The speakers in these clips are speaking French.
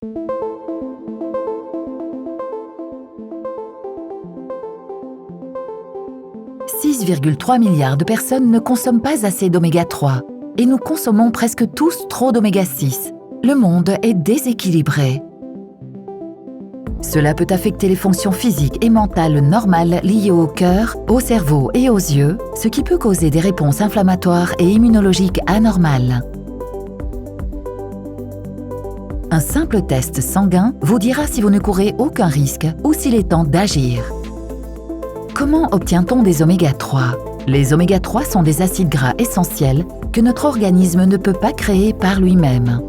6,3 milliards de personnes ne consomment pas assez d'oméga 3 et nous consommons presque tous trop d'oméga 6. Le monde est déséquilibré. Cela peut affecter les fonctions physiques et mentales normales liées au cœur, au cerveau et aux yeux, ce qui peut causer des réponses inflammatoires et immunologiques anormales. Un simple test sanguin vous dira si vous ne courez aucun risque ou s'il est temps d'agir. Comment obtient-on des oméga 3 ? Les oméga 3 sont des acides gras essentiels que notre organisme ne peut pas créer par lui-même.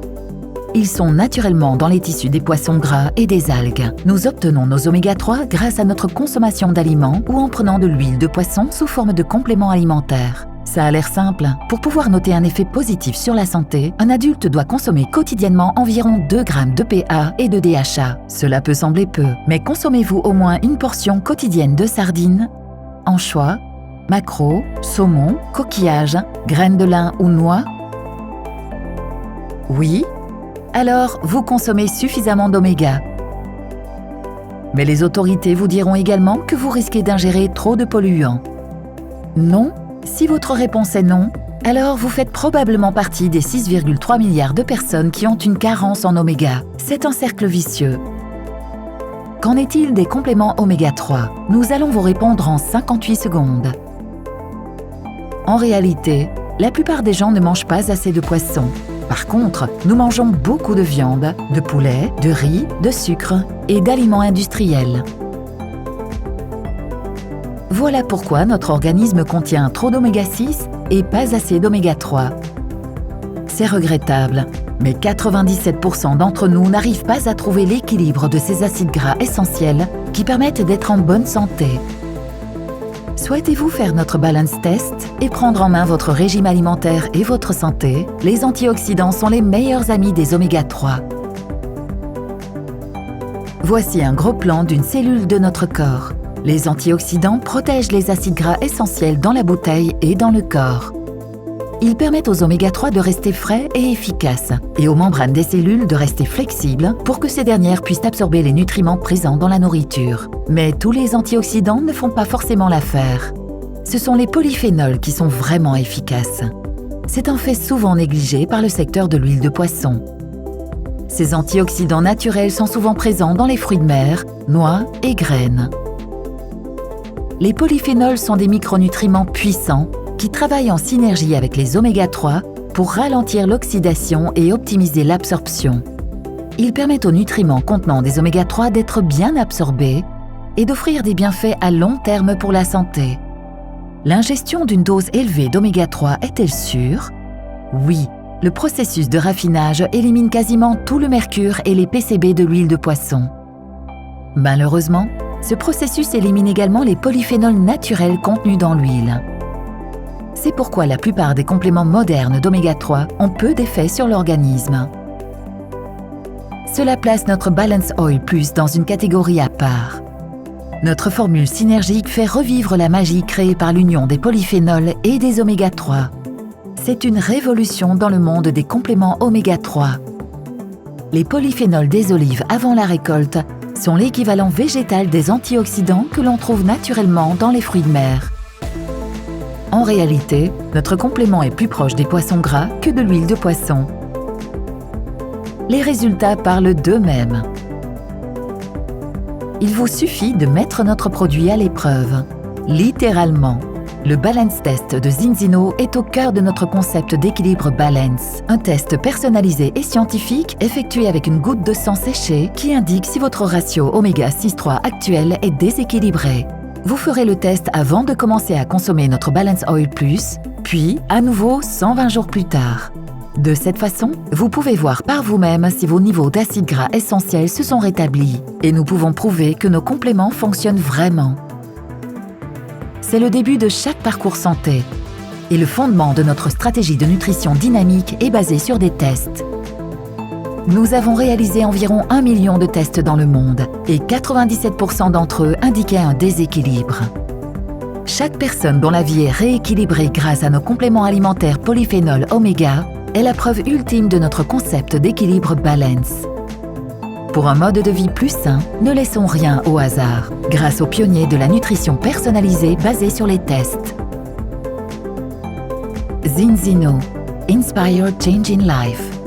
Ils sont naturellement dans les tissus des poissons gras et des algues. Nous obtenons nos oméga 3 grâce à notre consommation d'aliments ou en prenant de l'huile de poisson sous forme de compléments alimentaires. Ça a l'air simple. Pour pouvoir noter un effet positif sur la santé, un adulte doit consommer quotidiennement environ 2 grammes de PA et de DHA. Cela peut sembler peu, mais consommez-vous au moins une portion quotidienne de sardines, anchois, maquereaux, saumon, coquillages, graines de lin ou noix? Oui? Alors, vous consommez suffisamment d'oméga. Mais les autorités vous diront également que vous risquez d'ingérer trop de polluants. Non? Si votre réponse est non, alors vous faites probablement partie des 6,3 milliards de personnes qui ont une carence en oméga. C'est un cercle vicieux. Qu'en est-il des compléments oméga 3? Nous allons vous répondre en 58 secondes. En réalité, la plupart des gens ne mangent pas assez de poisson. Par contre, nous mangeons beaucoup de viande, de poulet, de riz, de sucre et d'aliments industriels. Voilà pourquoi notre organisme contient trop d'oméga 6 et pas assez d'oméga 3. C'est regrettable, mais 97% d'entre nous n'arrivent pas à trouver l'équilibre de ces acides gras essentiels qui permettent d'être en bonne santé. Souhaitez-vous faire notre Balance Test et prendre en main votre régime alimentaire et votre santé? Les antioxydants sont les meilleurs amis des oméga 3. Voici un gros plan d'une cellule de notre corps. Les antioxydants protègent les acides gras essentiels dans la bouteille et dans le corps. Ils permettent aux oméga 3 de rester frais et efficaces, et aux membranes des cellules de rester flexibles pour que ces dernières puissent absorber les nutriments présents dans la nourriture. Mais tous les antioxydants ne font pas forcément l'affaire. Ce sont les polyphénols qui sont vraiment efficaces. C'est un fait souvent négligé par le secteur de l'huile de poisson. Ces antioxydants naturels sont souvent présents dans les fruits de mer, noix et graines. Les polyphénols sont des micronutriments puissants qui travaillent en synergie avec les oméga 3 pour ralentir l'oxydation et optimiser l'absorption. Ils permettent aux nutriments contenant des oméga 3 d'être bien absorbés et d'offrir des bienfaits à long terme pour la santé. L'ingestion d'une dose élevée d'oméga 3 est-elle sûre? Oui, le processus de raffinage élimine quasiment tout le mercure et les PCB de l'huile de poisson. Malheureusement, ce processus élimine également les polyphénols naturels contenus dans l'huile. C'est pourquoi la plupart des compléments modernes d'oméga 3 ont peu d'effet sur l'organisme. Cela place notre Balance Oil Plus dans une catégorie à part. Notre formule synergique fait revivre la magie créée par l'union des polyphénols et des oméga 3. C'est une révolution dans le monde des compléments oméga 3. Les polyphénols des olives avant la récolte sont l'équivalent végétal des antioxydants que l'on trouve naturellement dans les fruits de mer. En réalité, notre complément est plus proche des poissons gras que de l'huile de poisson. Les résultats parlent d'eux-mêmes. Il vous suffit de mettre notre produit à l'épreuve. Littéralement. Le Balance Test de Zinzino est au cœur de notre concept d'équilibre Balance. Un test personnalisé et scientifique effectué avec une goutte de sang séchée qui indique si votre ratio oméga 6,3 actuel est déséquilibré. Vous ferez le test avant de commencer à consommer notre Balance Oil Plus, puis à nouveau 120 jours plus tard. De cette façon, vous pouvez voir par vous-même si vos niveaux d'acides gras essentiels se sont rétablis et nous pouvons prouver que nos compléments fonctionnent vraiment. C'est le début de chaque parcours santé et le fondement de notre stratégie de nutrition dynamique est basé sur des tests. Nous avons réalisé environ 1 million de tests dans le monde et 97% d'entre eux indiquaient un déséquilibre. Chaque personne dont la vie est rééquilibrée grâce à nos compléments alimentaires polyphénol oméga est la preuve ultime de notre concept d'équilibre balance. Pour un mode de vie plus sain, ne laissons rien au hasard, grâce aux pionniers de la nutrition personnalisée basée sur les tests. Zinzino. Inspire Change in Life.